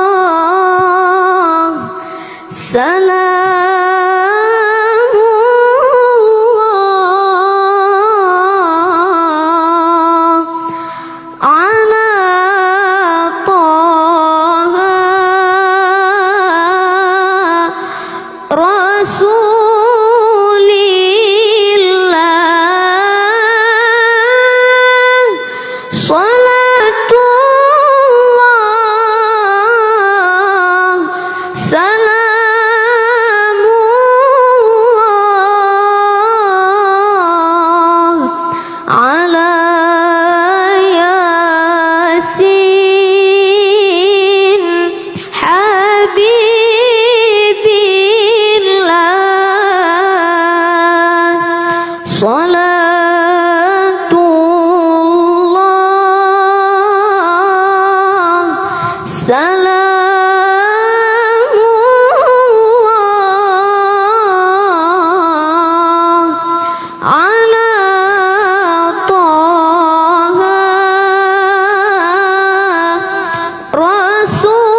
Salatullah salamullah ala Taha Rasulillah. Salatullah salamullah ala Yasin Habibillah. Salatullah salamullah ala Taha Rasulillah.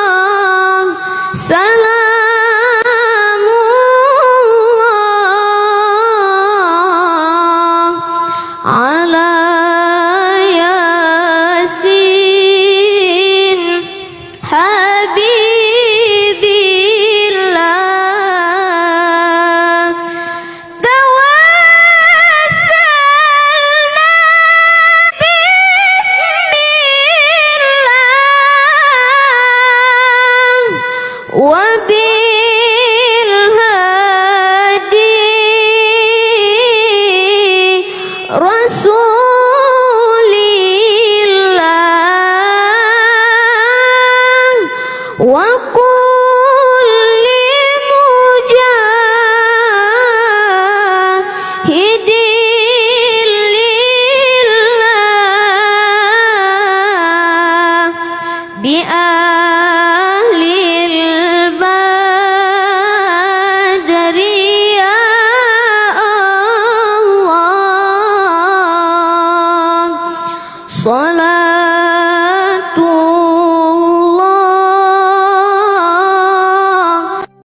Salatullah salamullah ala Yasin Habibillah. Tawassalna bismillah wa bil hadi Rasulillah wa kulli mujahidin